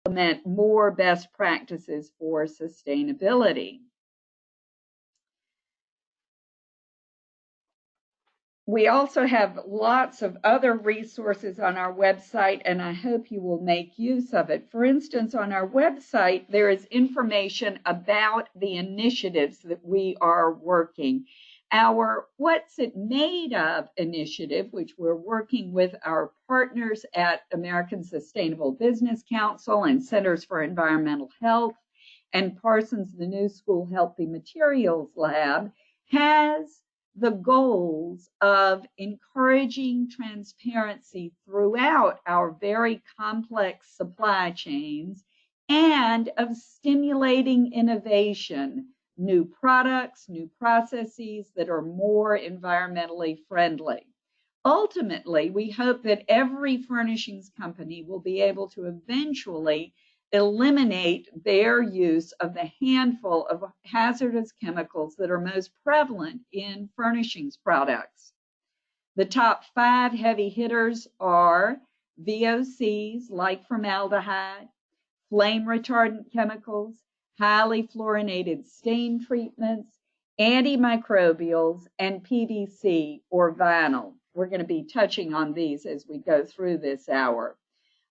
implement more best practices for sustainability. We also have lots of other resources on our website, and I hope you will make use of it. For instance, on our website, there is information about the initiatives that we are working. Our What's It Made Of initiative, which we're working with our partners at American Sustainable Business Council and Centers for Environmental Health and Parsons the New School Healthy Materials Lab, has the goals of encouraging transparency throughout our very complex supply chains and of stimulating innovation, new products, new processes that are more environmentally friendly. Ultimately, we hope that every furnishings company will be able to eventually eliminate their use of the handful of hazardous chemicals that are most prevalent in furnishings products. The top 5 heavy hitters are VOCs like formaldehyde, flame retardant chemicals, highly fluorinated stain treatments, antimicrobials, and PVC or vinyl. We're going to be touching on these as we go through this hour.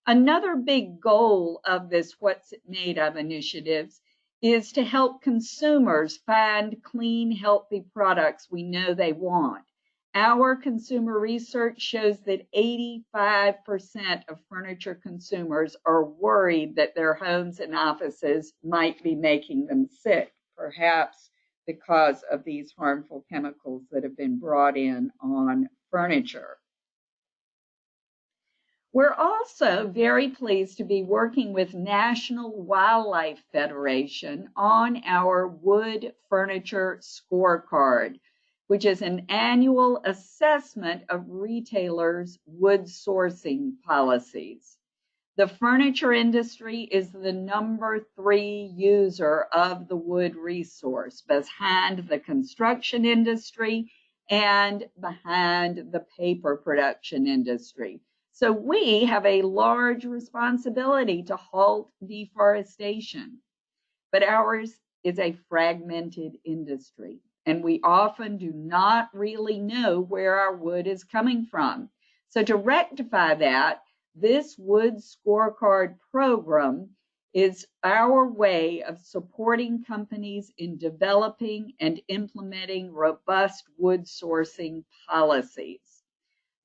Another big goal of this What's It Made Of initiatives is to help consumers find clean, healthy products we know they want. Our consumer research shows that 85% of furniture consumers are worried that their homes and offices might be making them sick, perhaps because of these harmful chemicals that have been brought in on furniture. We're also very pleased to be working with National Wildlife Federation on our Wood Furniture Scorecard, which is an annual assessment of retailers' wood sourcing policies. The furniture industry is the number 3 user of the wood resource, behind the construction industry and behind the paper production industry. So we have a large responsibility to halt deforestation, but ours is a fragmented industry, and we often do not really know where our wood is coming from. So to rectify that, this Wood Scorecard program is our way of supporting companies in developing and implementing robust wood sourcing policies.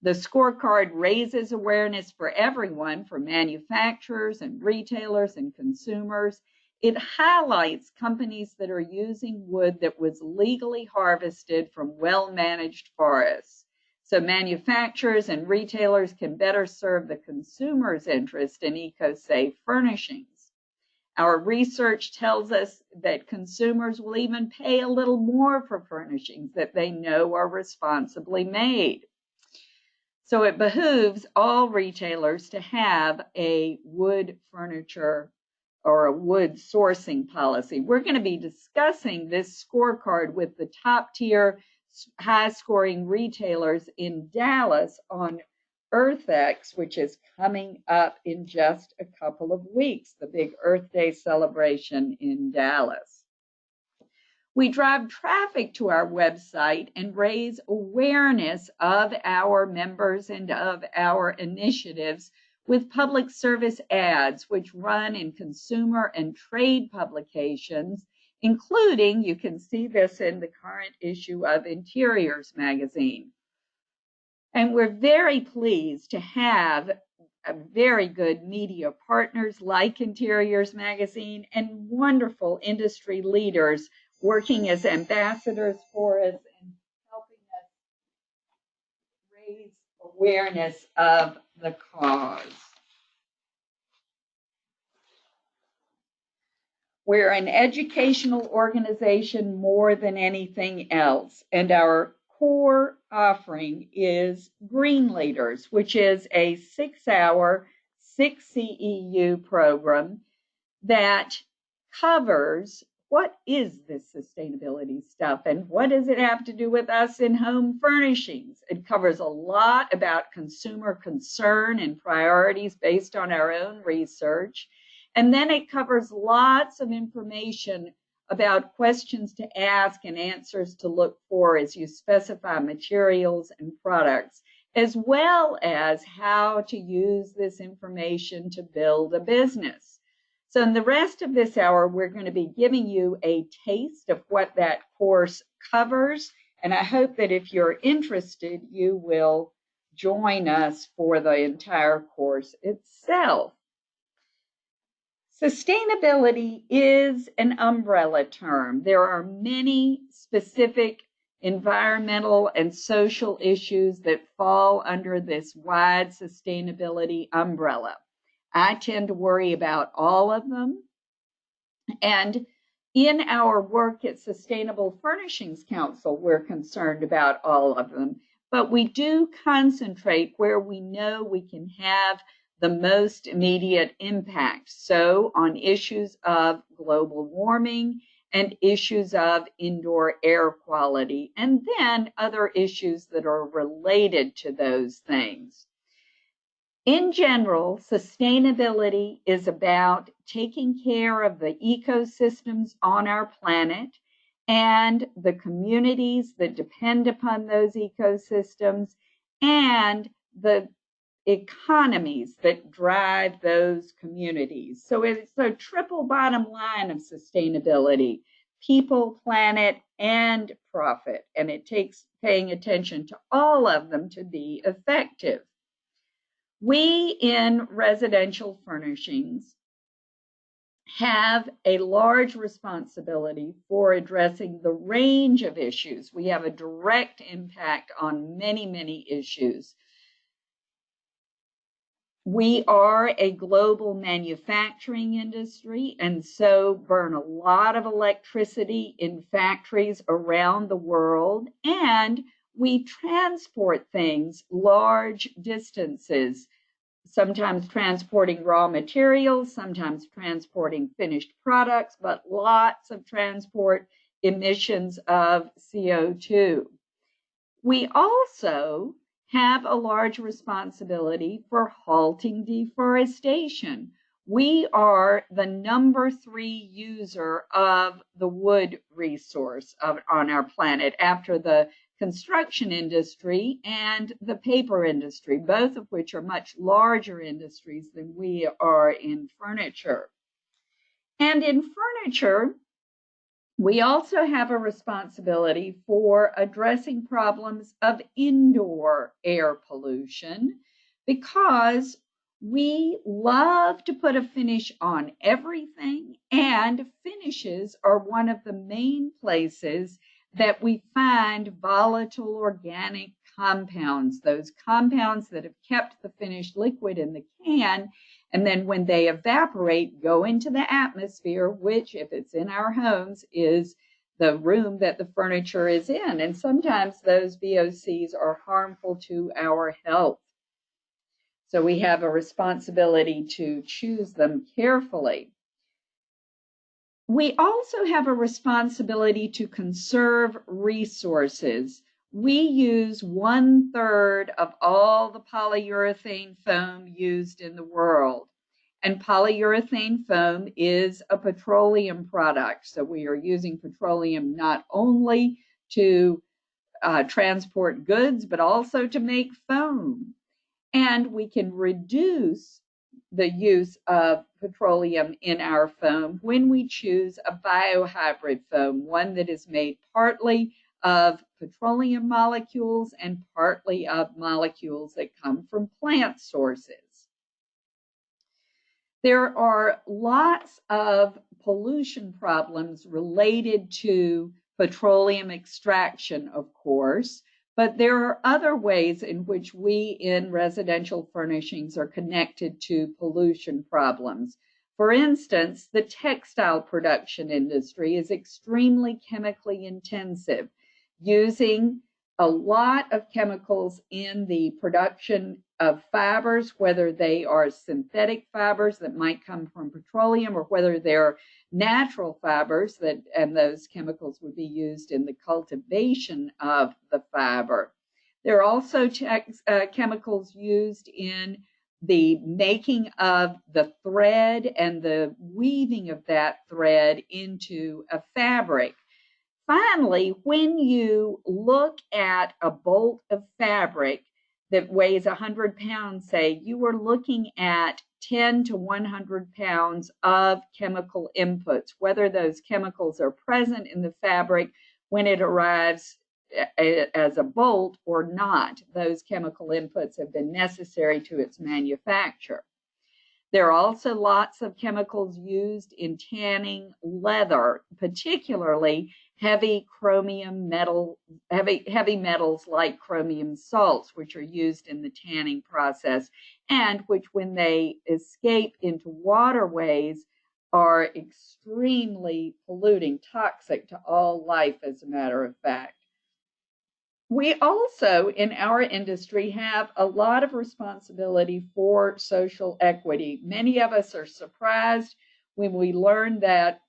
The scorecard raises awareness for everyone, for manufacturers and retailers and consumers. It highlights companies that are using wood that was legally harvested from well-managed forests. So manufacturers and retailers can better serve the consumer's interest in eco-safe furnishings. Our research tells us that consumers will even pay a little more for furnishings that they know are responsibly made. So it behooves all retailers to have a wood furniture or a wood sourcing policy. We're going to be discussing this scorecard with the top tier high scoring retailers in Dallas on EarthX, which is coming up in just a couple of weeks, the big Earth Day celebration in Dallas. We drive traffic to our website and raise awareness of our members and of our initiatives with public service ads, which run in consumer and trade publications, including, you can see this in the current issue of Interiors magazine. And we're very pleased to have very good media partners like Interiors magazine and wonderful industry leaders working as ambassadors for us and helping us raise awareness of the cause. We're an educational organization more than anything else, and our core offering is Green Leaders, which is a 6-hour, 6 CEU program that covers what is this sustainability stuff and what does it have to do with us in home furnishings. It covers a lot about consumer concern and priorities based on our own research. And then it covers lots of information about questions to ask and answers to look for as you specify materials and products, as well as how to use this information to build a business. So in the rest of this hour, we're going to be giving you a taste of what that course covers. And I hope that if you're interested, you will join us for the entire course itself. Sustainability is an umbrella term. There are many specific environmental and social issues that fall under this wide sustainability umbrella. I tend to worry about all of them. And in our work at Sustainable Furnishings Council, we're concerned about all of them. But we do concentrate where we know we can have the most immediate impact. So on issues of global warming and issues of indoor air quality, and then other issues that are related to those things. In general, sustainability is about taking care of the ecosystems on our planet and the communities that depend upon those ecosystems and the economies that drive those communities. So it's a triple bottom line of sustainability: people, planet, and profit. And it takes paying attention to all of them to be effective. We in residential furnishings have a large responsibility for addressing the range of issues. We have a direct impact on many, many issues. We are a global manufacturing industry and so burn a lot of electricity in factories around the world, and we transport things large distances, sometimes transporting raw materials, sometimes transporting finished products, but lots of transport emissions of CO2. We also have a large responsibility for halting deforestation. We are the number 3 user of the wood resource on our planet after the construction industry and the paper industry, both of which are much larger industries than we are in furniture. And in furniture, we also have a responsibility for addressing problems of indoor air pollution because we love to put a finish on everything, and finishes are one of the main places that we find volatile organic compounds, those compounds that have kept the finished liquid in the can, and then when they evaporate, go into the atmosphere, which, if it's in our homes, is the room that the furniture is in. And sometimes those VOCs are harmful to our health. So we have a responsibility to choose them carefully. We also have a responsibility to conserve resources. We use 1/3 of all the polyurethane foam used in the world. And polyurethane foam is a petroleum product. So we are using petroleum not only to transport goods, but also to make foam. And we can reduce the use of petroleum in our foam when we choose a biohybrid foam, one that is made partly of petroleum molecules and partly of molecules that come from plant sources. There are lots of pollution problems related to petroleum extraction, of course, but there are other ways in which we in residential furnishings are connected to pollution problems. For instance, the textile production industry is extremely chemically intensive, using a lot of chemicals in the production of fibers, whether they are synthetic fibers that might come from petroleum or whether they're natural fibers and those chemicals would be used in the cultivation of the fiber. There are also chemicals used in the making of the thread and the weaving of that thread into a fabric. Finally, when you look at a bolt of fabric that weighs 100 pounds, say, you are looking at 10 to 100 pounds of chemical inputs, whether those chemicals are present in the fabric when it arrives as a bolt or not. Those chemical inputs have been necessary to its manufacture. There are also lots of chemicals used in tanning leather, particularly heavy metals like chromium salts, which are used in the tanning process, and which, when they escape into waterways, are extremely polluting, toxic to all life, as a matter of fact. We also, in our industry, have a lot of responsibility for social equity. Many of us are surprised when we learn that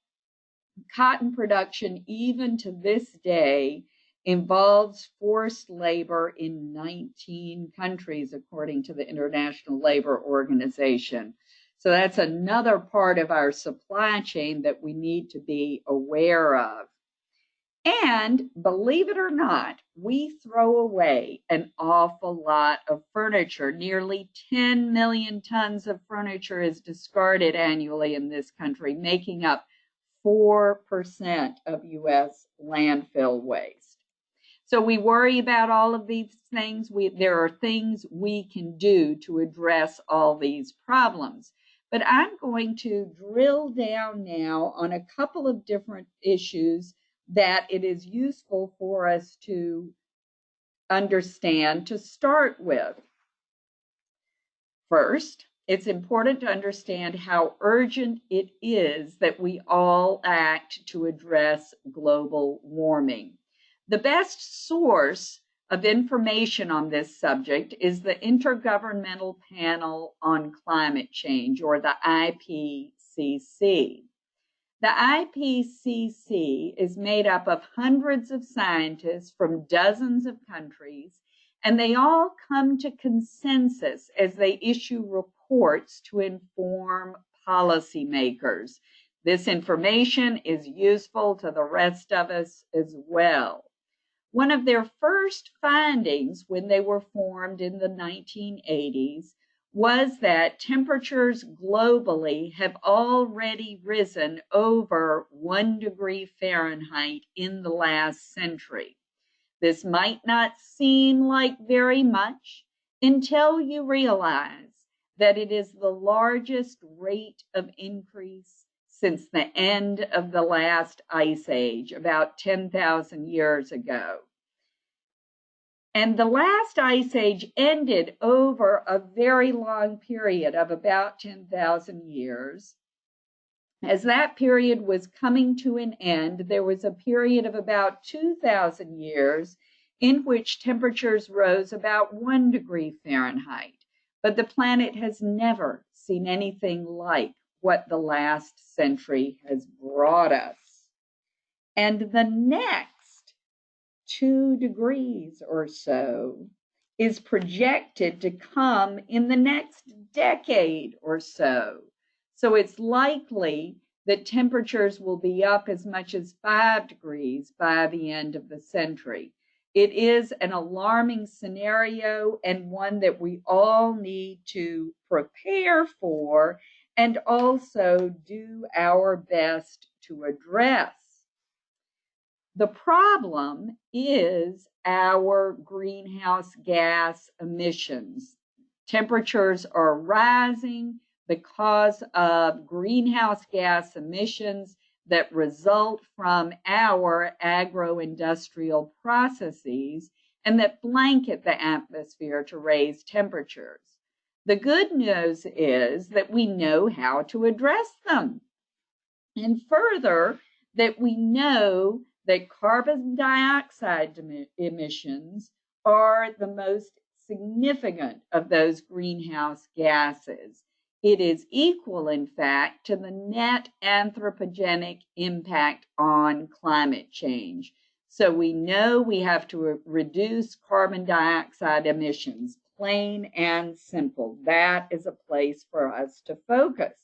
cotton production, even to this day, involves forced labor in 19 countries, according to the International Labor Organization. So that's another part of our supply chain that we need to be aware of. And believe it or not, we throw away an awful lot of furniture. Nearly 10 million tons of furniture is discarded annually in this country, making up 4% of U.S. landfill waste. So we worry about all of these things. There are things we can do to address all these problems. But I'm going to drill down now on a couple of different issues that it is useful for us to understand to start with. First, it's important to understand how urgent it is that we all act to address global warming. The best source of information on this subject is the Intergovernmental Panel on Climate Change, or the IPCC. The IPCC is made up of hundreds of scientists from dozens of countries, and they all come to consensus as they issue reports to inform policymakers. This information is useful to the rest of us as well. One of their first findings when they were formed in the 1980s was that temperatures globally have already risen over 1 degree Fahrenheit in the last century. This might not seem like very much until you realize that it is the largest rate of increase since the end of the last ice age, about 10,000 years ago. And the last ice age ended over a very long period of about 10,000 years. As that period was coming to an end, there was a period of about 2,000 years in which temperatures rose about 1 degree Fahrenheit. But the planet has never seen anything like what the last century has brought us. And the next 2 degrees or so is projected to come in the next decade or so. So it's likely that temperatures will be up as much as 5 degrees by the end of the century. It is an alarming scenario, and one that we all need to prepare for and also do our best to address. The problem is our greenhouse gas emissions. Temperatures are rising because of greenhouse gas emissions that result from our agro-industrial processes and that blanket the atmosphere to raise temperatures. The good news is that we know how to address them. And further, that we know that carbon dioxide emissions are the most significant of those greenhouse gases. It is equal, in fact, to the net anthropogenic impact on climate change. So we know we have to reduce carbon dioxide emissions. plain and simple. That is a place for us to focus.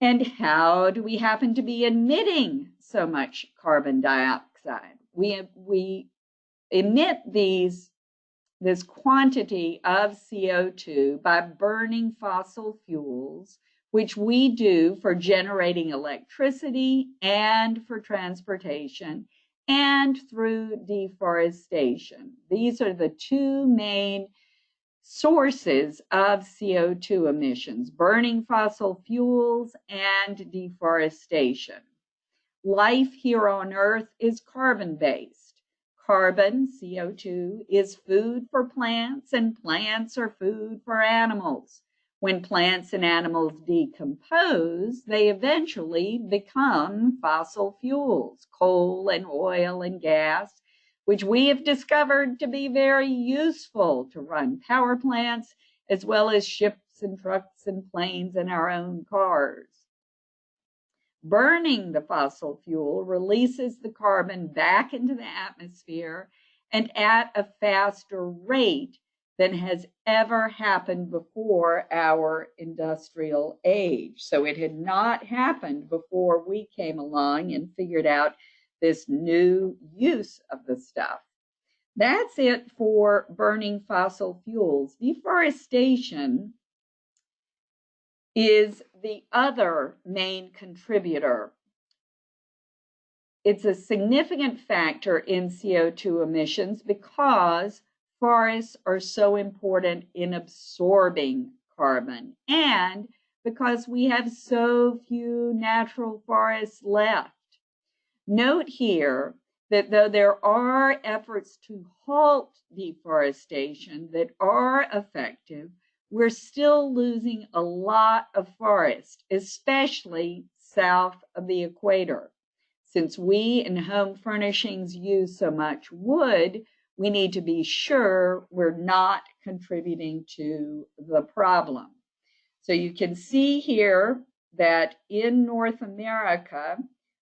And how do we happen to be emitting so much carbon dioxide? We emit this quantity of CO2 by burning fossil fuels, which we do for generating electricity and for transportation and through deforestation. These are the two main sources of CO2 emissions: burning fossil fuels and deforestation. Life here on Earth is carbon-based. Carbon, CO2, is food for plants, and plants are food for animals. When plants and animals decompose, they eventually become fossil fuels, coal and oil and gas, which we have discovered to be very useful to run power plants, as well as ships and trucks and planes and our own cars. Burning the fossil fuel releases the carbon back into the atmosphere and at a faster rate than has ever happened before our industrial age. So it had not happened before we came along and figured out this new use of the stuff. That's it for burning fossil fuels. Deforestation is the other main contributor. It's a significant factor in CO2 emissions because forests are so important in absorbing carbon and because we have so few natural forests left. Note here that though there are efforts to halt deforestation that are effective, we're still losing a lot of forest, especially south of the equator. Since we in home furnishings use so much wood, we need to be sure we're not contributing to the problem. So you can see here that in North America,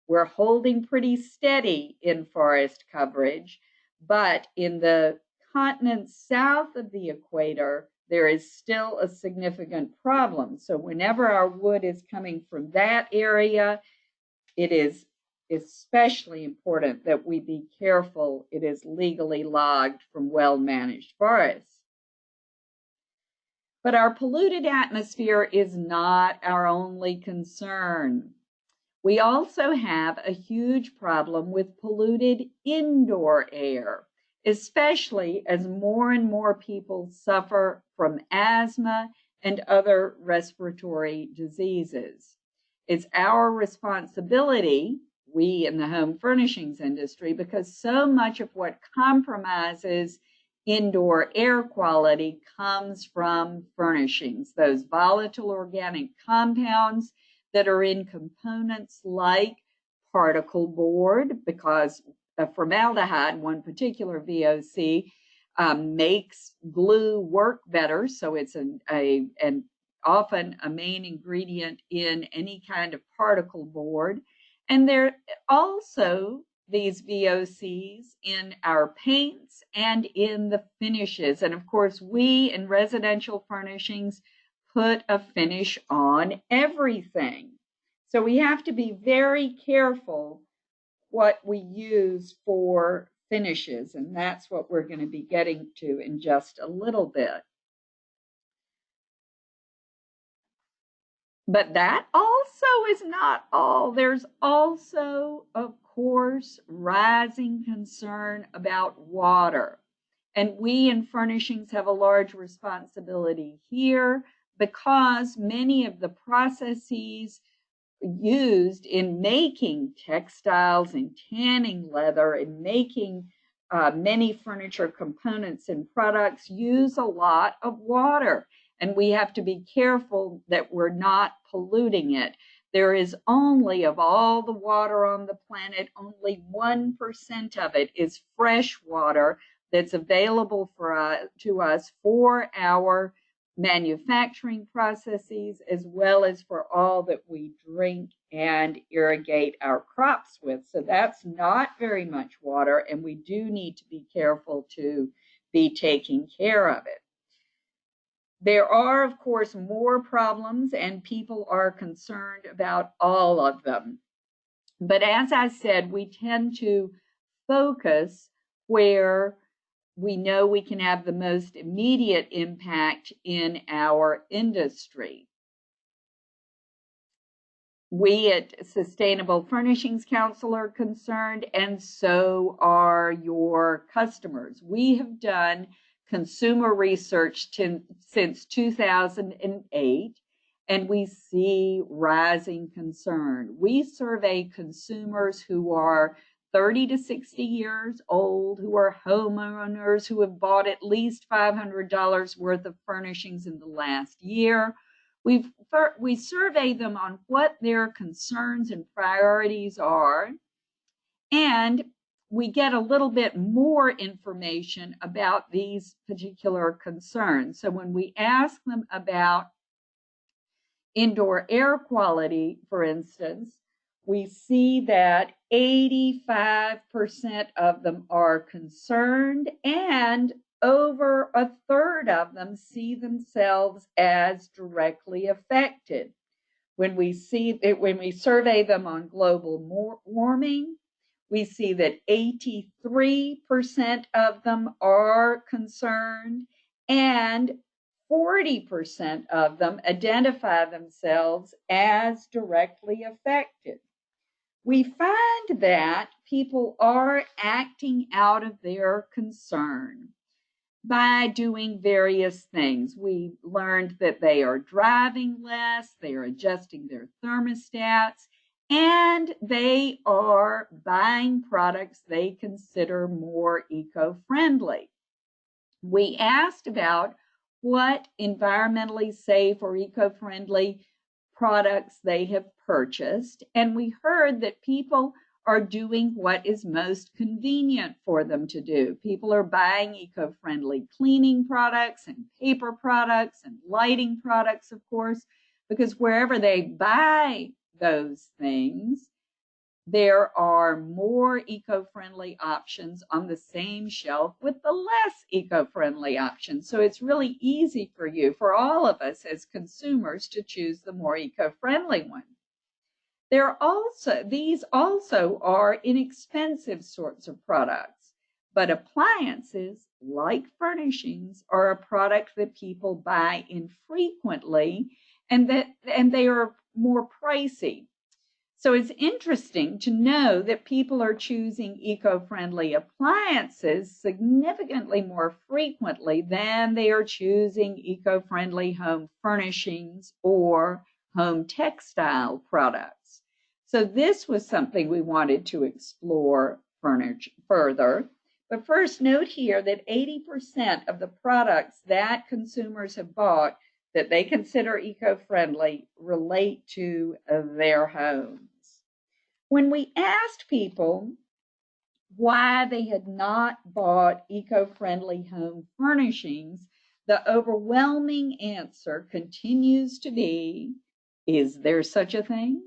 we're holding pretty steady in forest coverage, but in the continents south of the equator, there is still a significant problem. So whenever our wood is coming from that area, it is especially important that we be careful it is legally logged from well-managed forests. But our polluted atmosphere is not our only concern. We also have a huge problem with polluted indoor air, especially as more and more people suffer from asthma and other respiratory diseases. It's our responsibility, we in the home furnishings industry, because so much of what compromises indoor air quality comes from furnishings, those volatile organic compounds that are in components like particle board, because formaldehyde, one particular VOC, makes glue work better. So it's often a main ingredient in any kind of particle board. And there are also these VOCs in our paints and in the finishes. And of course, we in residential furnishings put a finish on everything. So we have to be very careful what we use for finishes, and that's what we're going to be getting to in just a little bit. But that also is not all. There's also, of course, rising concern about water. And we in furnishings have a large responsibility here because many of the processes used in making textiles and tanning leather and making many furniture components and products use a lot of water. And we have to be careful that we're not polluting it. There is only, of all the water on the planet, only 1% of it is fresh water that's available to us for our manufacturing processes, as well as for all that we drink and irrigate our crops with. So that's not very much water, and we do need to be careful to be taking care of it. There are, of course, more problems, and people are concerned about all of them. But as I said, we tend to focus where we know we can have the most immediate impact in our industry. We at Sustainable Furnishings Council are concerned, and so are your customers. We have done consumer research since 2008, and we see rising concern. We survey consumers who are 30 to 60 years old, who are homeowners, who have bought at least $500 worth of furnishings in the last year. We survey them on what their concerns and priorities are, and we get a little bit more information about these particular concerns. So when we ask them about indoor air quality, for instance, we see that 85% of them are concerned, and over a third of them see themselves as directly affected. When we survey them on global warming, we see that 83% of them are concerned, and 40% of them identify themselves as directly affected. We find that people are acting out of their concern by doing various things. We learned that they are driving less, they are adjusting their thermostats, and they are buying products they consider more eco-friendly. We asked about what environmentally safe or eco-friendly products they have purchased, and we heard that people are doing what is most convenient for them to do. People are buying eco-friendly cleaning products and paper products and lighting products, of course, because wherever they buy those things, there are more eco-friendly options on the same shelf with the less eco-friendly options. So it's really easy for you, for all of us as consumers, to choose the more eco-friendly one. These also are inexpensive sorts of products, but appliances, like furnishings, are a product that people buy infrequently, and they are more pricey. So it's interesting to know that people are choosing eco-friendly appliances significantly more frequently than they are choosing eco-friendly home furnishings or home textile products. So this was something we wanted to explore further. But first, note here that 80% of the products that consumers have bought that they consider eco-friendly relate to their homes. When we asked people why they had not bought eco-friendly home furnishings, the overwhelming answer continues to be, is there such a thing?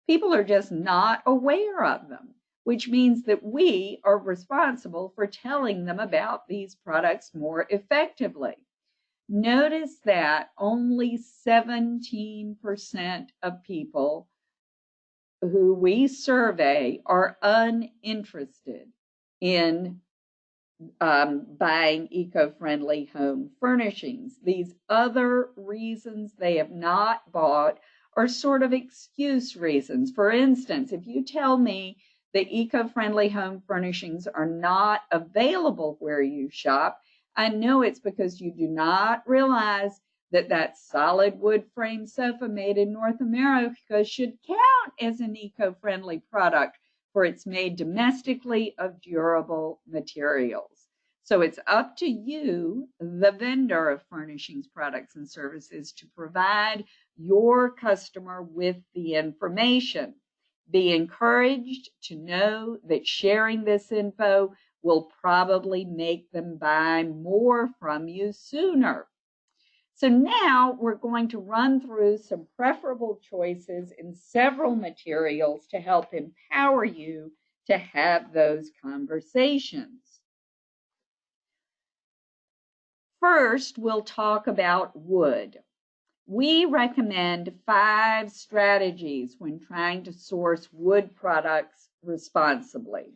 People are just not aware of them, which means that we are responsible for telling them about these products more effectively. Notice that only 17% of people who we survey are uninterested in buying eco-friendly home furnishings. These other reasons they have not bought are sort of excuse reasons. For instance, if you tell me that eco-friendly home furnishings are not available where you shop, I know it's because you do not realize that solid wood frame sofa made in North America should count as an eco-friendly product, for it's made domestically of durable materials. So it's up to you, the vendor of furnishings, products, and services, to provide your customer with the information. Be encouraged to know that sharing this info will probably make them buy more from you sooner. So now we're going to run through some preferable choices in several materials to help empower you to have those conversations. First, we'll talk about wood. We recommend 5 strategies when trying to source wood products responsibly.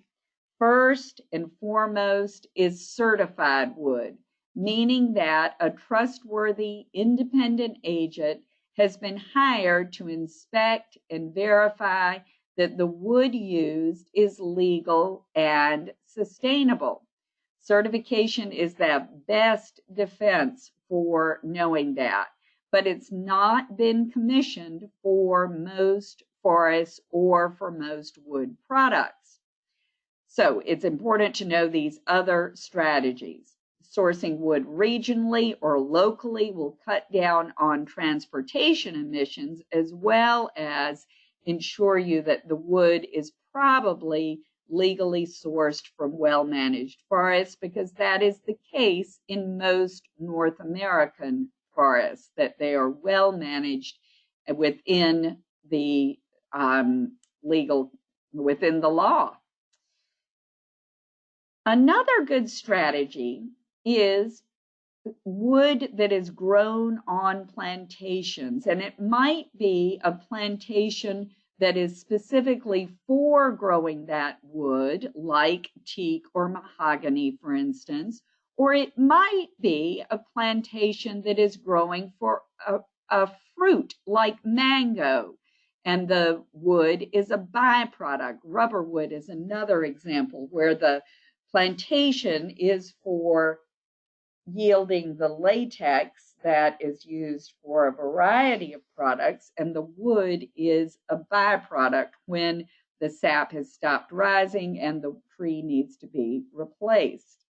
First and foremost is certified wood, meaning that a trustworthy independent agent has been hired to inspect and verify that the wood used is legal and sustainable. Certification is the best defense for knowing that, but it's not been commissioned for most forests or for most wood products. So it's important to know these other strategies. Sourcing wood regionally or locally will cut down on transportation emissions as well as ensure you that the wood is probably legally sourced from well-managed forests, because that is the case in most North American forests, that they are well managed within the within the law. Another good strategy is wood that is grown on plantations, and it might be a plantation that is specifically for growing that wood, like teak or mahogany, for instance, or it might be a plantation that is growing for a fruit like mango, and the wood is a byproduct. Rubber wood is another example where the plantation is for yielding the latex that is used for a variety of products, and the wood is a byproduct when the sap has stopped rising and the tree needs to be replaced.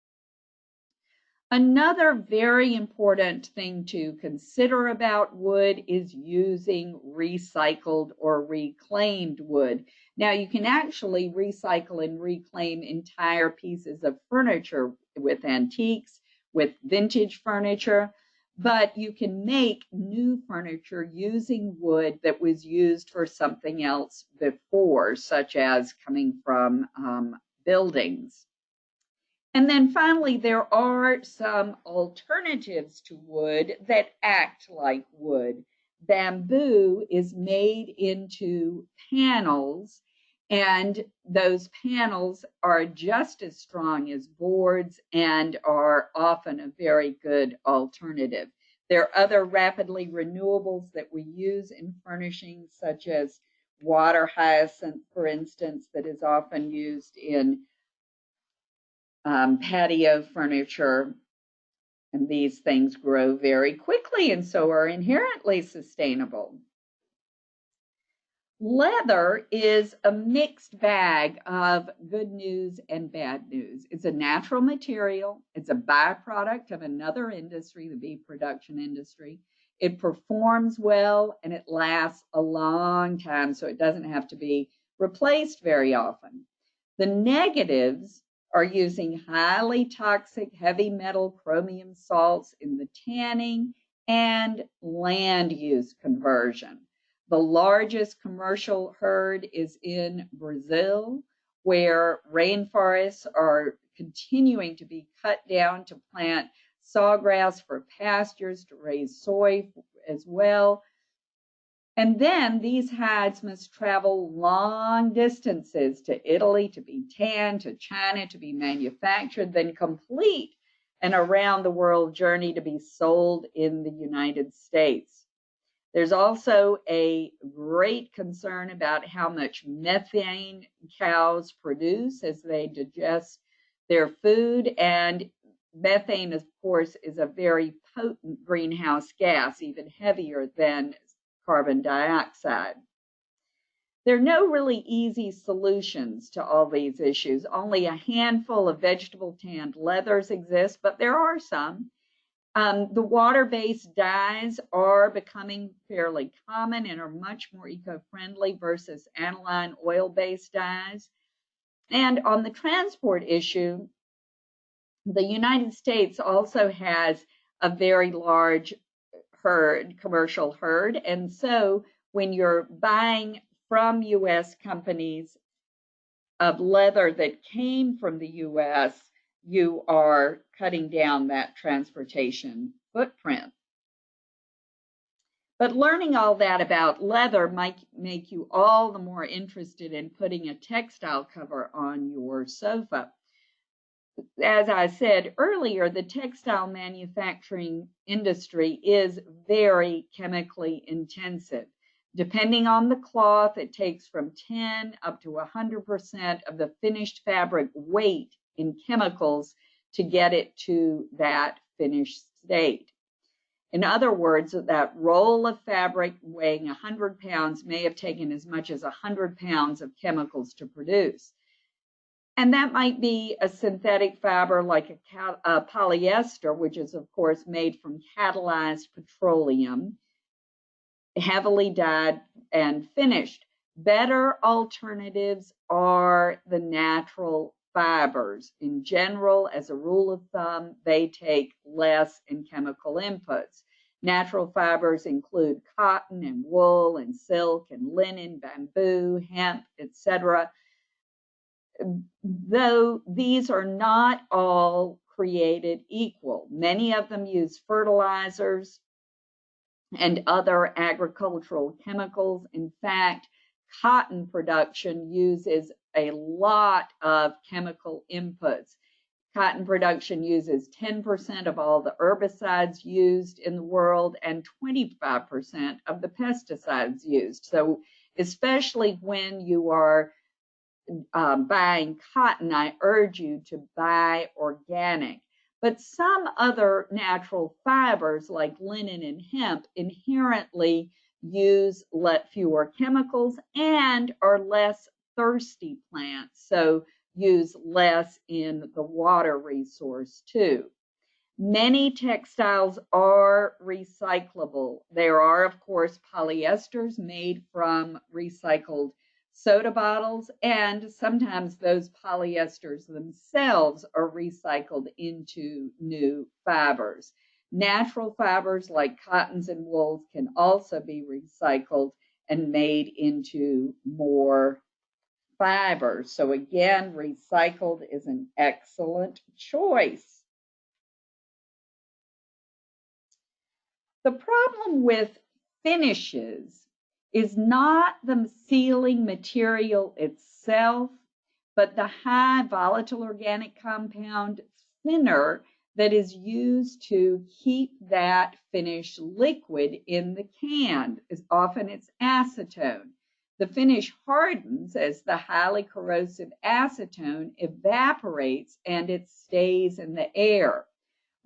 Another very important thing to consider about wood is using recycled or reclaimed wood. Now, you can actually recycle and reclaim entire pieces of furniture with antiques, with vintage furniture, but you can make new furniture using wood that was used for something else before, such as coming from buildings. And then finally, there are some alternatives to wood that act like wood. Bamboo is made into panels, and those panels are just as strong as boards and are often a very good alternative. There are other rapidly renewables that we use in furnishings, such as water hyacinth, for instance, that is often used in patio furniture, and these things grow very quickly and so are inherently sustainable. Leather is a mixed bag of good news and bad news. It's a natural material. It's a byproduct of another industry, the beef production industry. It performs well and it lasts a long time, so it doesn't have to be replaced very often. The negatives are using highly toxic heavy metal chromium salts in the tanning and land use conversion. The largest commercial herd is in Brazil, where rainforests are continuing to be cut down to plant sawgrass for pastures, to raise soy as well. And then these hides must travel long distances to Italy to be tanned, to China to be manufactured, then complete an around the world journey to be sold in the United States. There's also a great concern about how much methane cows produce as they digest their food. And methane, of course, is a very potent greenhouse gas, even heavier than carbon dioxide. There are no really easy solutions to all these issues. Only a handful of vegetable tanned leathers exist, but there are some. The water-based dyes are becoming fairly common and are much more eco-friendly versus aniline oil-based dyes. And on the transport issue, the United States also has a very large herd, commercial herd. And so when you're buying from U.S. companies of leather that came from the U.S., you are cutting down that transportation footprint. But learning all that about leather might make you all the more interested in putting a textile cover on your sofa. As I said earlier, the textile manufacturing industry is very chemically intensive. Depending on the cloth, it takes from 10 up to 100% of the finished fabric weight in chemicals to get it to that finished state. In other words, that roll of fabric weighing 100 pounds may have taken as much as 100 pounds of chemicals to produce. And that might be a synthetic fiber like a polyester, which is, of course, made from catalyzed petroleum, heavily dyed and finished. Better alternatives are the natural fibers. In general, as a rule of thumb, they take less in chemical inputs. Natural fibers include cotton and wool and silk and linen, bamboo, hemp, etc. Though these are not all created equal. Many of them use fertilizers and other agricultural chemicals. In fact, cotton production uses a lot of chemical inputs. Cotton production uses 10% of all the herbicides used in the world and 25% of the pesticides used. So especially when you are buying cotton, I urge you to buy organic. But some other natural fibers like linen and hemp inherently use fewer chemicals and are less thirsty plants, so use less in the water resource too. Many textiles are recyclable. There are, of course, polyesters made from recycled soda bottles, and sometimes those polyesters themselves are recycled into new fibers. Natural fibers like cottons and wools can also be recycled and made into more fibers. So again, recycled is an excellent choice. The problem with finishes is not the sealing material itself, but the high volatile organic compound thinner that is used to keep that finish liquid in the can. Often it's acetone. The finish hardens as the highly corrosive acetone evaporates and it stays in the air.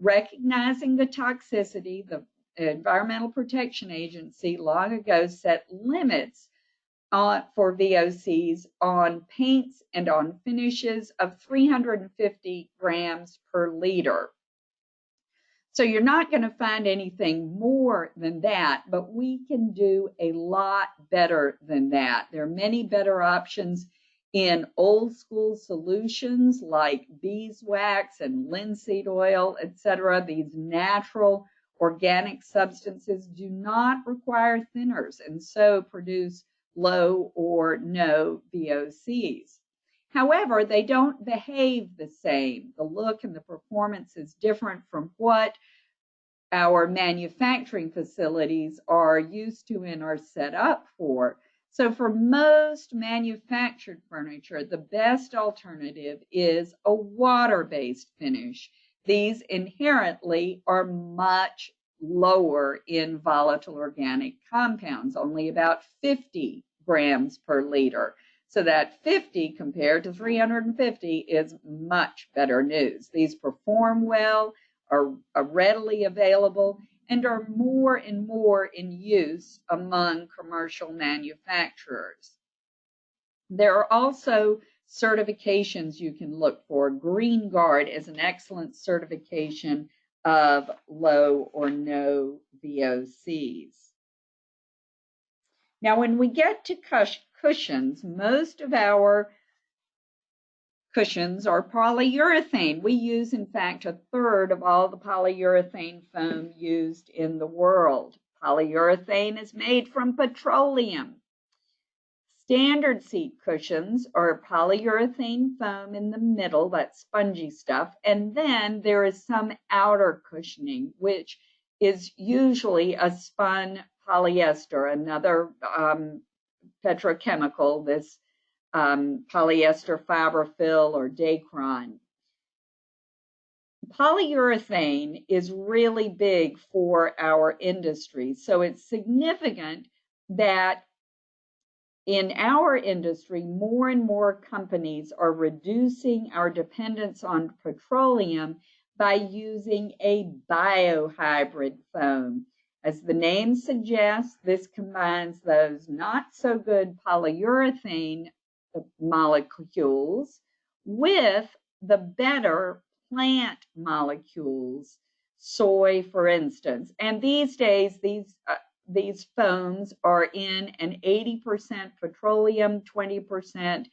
Recognizing the toxicity, the Environmental Protection Agency long ago set limits for VOCs on paints and on finishes of 350 grams per liter. So you're not going to find anything more than that, but we can do a lot better than that. There are many better options in old school solutions like beeswax and linseed oil, etc. These natural organic substances do not require thinners and so produce low or no VOCs. However, they don't behave the same. The look and the performance is different from what our manufacturing facilities are used to and are set up for. So for most manufactured furniture, the best alternative is a water-based finish. These inherently are much lower in volatile organic compounds, only about 50 grams per liter. So that 50 compared to 350 is much better news. These perform well, are readily available, and are more and more in use among commercial manufacturers. There are also certifications you can look for. Green Guard is an excellent certification of low or no VOCs. Now, when we get to cushions, most of our cushions are polyurethane. We use, in fact, a third of all the polyurethane foam used in the world. Polyurethane is made from petroleum. Standard seat cushions are polyurethane foam in the middle, that spongy stuff, and then there is some outer cushioning, which is usually a spun polyester, another petrochemical, this polyester fiberfill or Dacron. Polyurethane is really big for our industry, so it's significant that in our industry, more and more companies are reducing our dependence on petroleum by using a biohybrid foam. As the name suggests, this combines those not so good polyurethane molecules with the better plant molecules, soy, for instance. And these days, these foams are in an 80% petroleum, 20%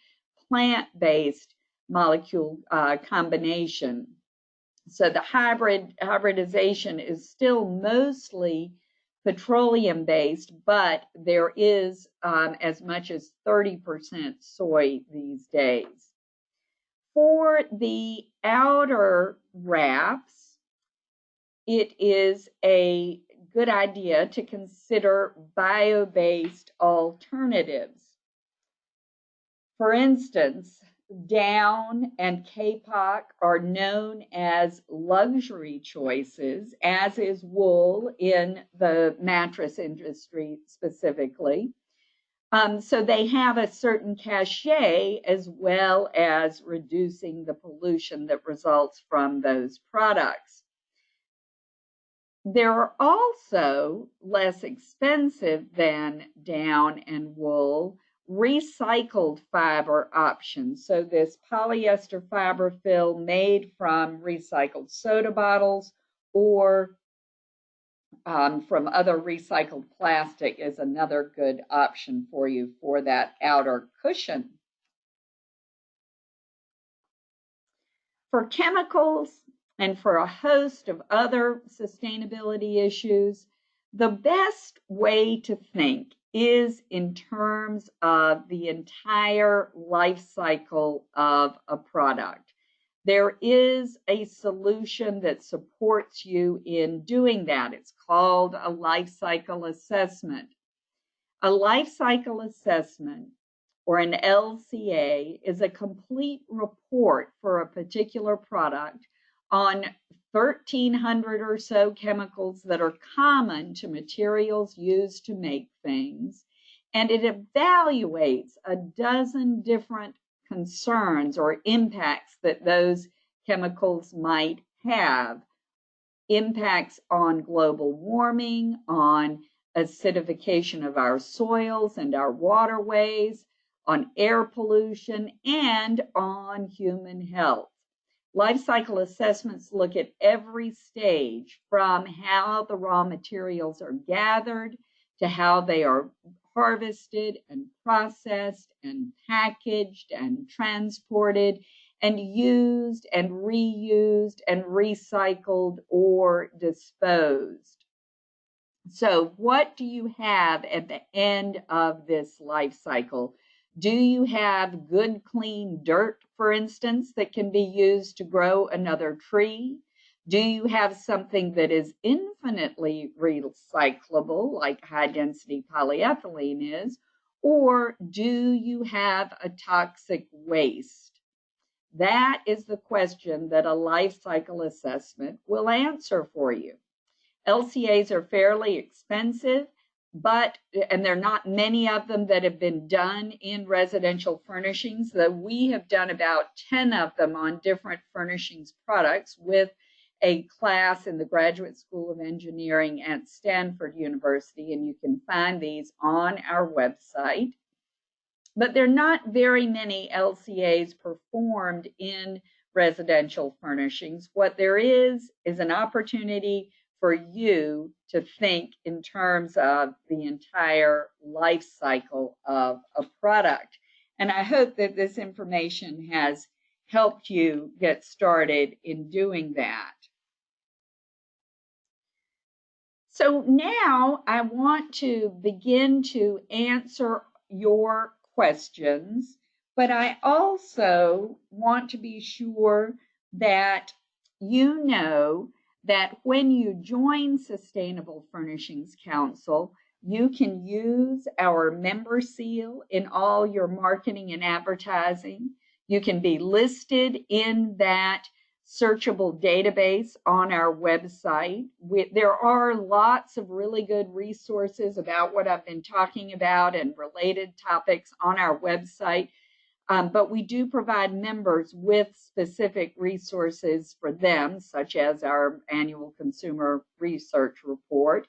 plant-based molecule combination. So the hybridization is still mostly petroleum-based, but there is as much as 30% soy these days. For the outer wraps, it is a good idea to consider bio-based alternatives. For instance, down and kapok are known as luxury choices, as is wool in the mattress industry specifically. So they have a certain cachet as well as reducing the pollution that results from those products. There are also less expensive than down and wool recycled fiber options. So this polyester fiber fill made from recycled soda bottles or from other recycled plastic is another good option for you for that outer cushion. For chemicals and for a host of other sustainability issues, the best way to think is in terms of the entire life cycle of a product. There is a solution that supports you in doing that. It's called a life cycle assessment. A life cycle assessment, or an LCA, is a complete report for a particular product on 1,300 or so chemicals that are common to materials used to make things, and it evaluates a dozen different concerns or impacts that those chemicals might have. Impacts on global warming, on acidification of our soils and our waterways, on air pollution, and on human health. Life cycle assessments look at every stage from how the raw materials are gathered to how they are harvested and processed and packaged and transported and used and reused and recycled or disposed. So what do you have at the end of this life cycle? Do you have good, clean dirt, for instance, that can be used to grow another tree? Do you have something that is infinitely recyclable, like high-density polyethylene is? Or do you have a toxic waste? That is the question that a life cycle assessment will answer for you. LCAs are fairly expensive, and there are not many of them that have been done in residential furnishings, though we have done about 10 of them on different furnishings products with a class in the Graduate School of Engineering at Stanford University, and you can find these on our website. But there are not very many LCAs performed in residential furnishings. What there is an opportunity for you to think in terms of the entire life cycle of a product. And I hope that this information has helped you get started in doing that. So now I want to begin to answer your questions, but I also want to be sure that you know that when you join Sustainable Furnishings Council, you can use our member seal in all your marketing and advertising. You can be listed in that searchable database on our website. There are lots of really good resources about what I've been talking about and related topics on our website. But we do provide members with specific resources for them, such as our annual consumer research report.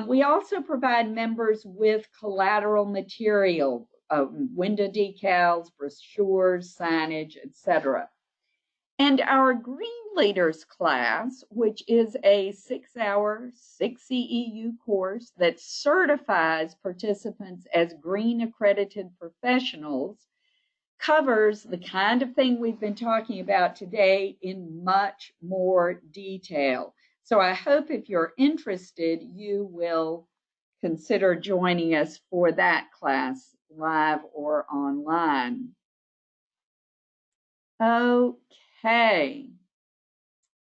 We also provide members with collateral material, window decals, brochures, signage, etc. And our Green Leaders class, which is a 6-hour, 6 CEU course that certifies participants as green accredited professionals, covers the kind of thing we've been talking about today in much more detail. So I hope if you're interested, you will consider joining us for that class, live or online. Okay.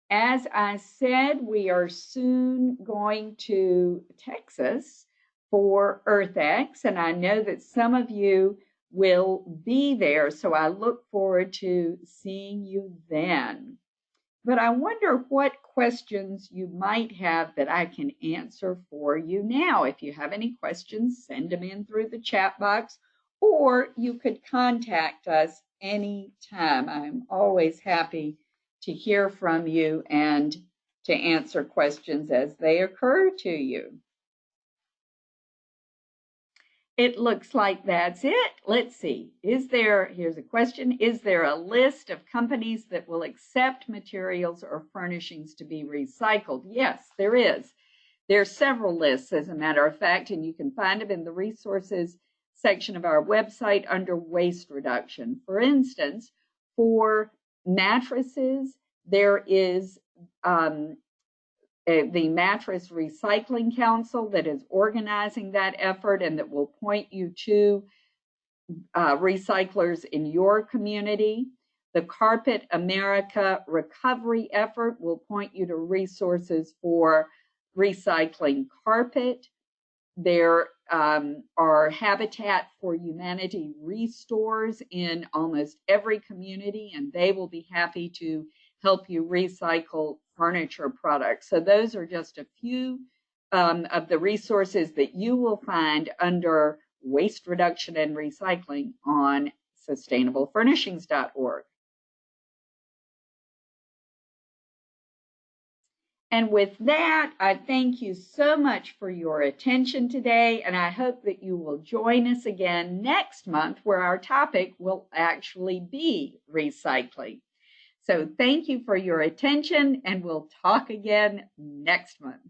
As I said, we are soon going to Texas for EarthX, and I know that some of you will be there, so I look forward to seeing you then. But I wonder what questions you might have that I can answer for you now. If you have any questions, send them in through the chat box, or you could contact us anytime. I'm always happy to hear from you and to answer questions as they occur to you. It looks like that's it. Let's see. Here's a question. Is there a list of companies that will accept materials or furnishings to be recycled? Yes, there is. There are several lists, as a matter of fact, and you can find them in the resources section of our website under waste reduction. For instance, for mattresses, there is the Mattress Recycling Council that is organizing that effort and that will point you to recyclers in your community. The Carpet America Recovery Effort will point you to resources for recycling carpet. There are Habitat for Humanity restores in almost every community, and they will be happy to help you recycle furniture products. So those are just a few of the resources that you will find under waste reduction and recycling on sustainablefurnishings.org. And with that, I thank you so much for your attention today, and I hope that you will join us again next month where our topic will actually be recycling. So thank you for your attention, and we'll talk again next month.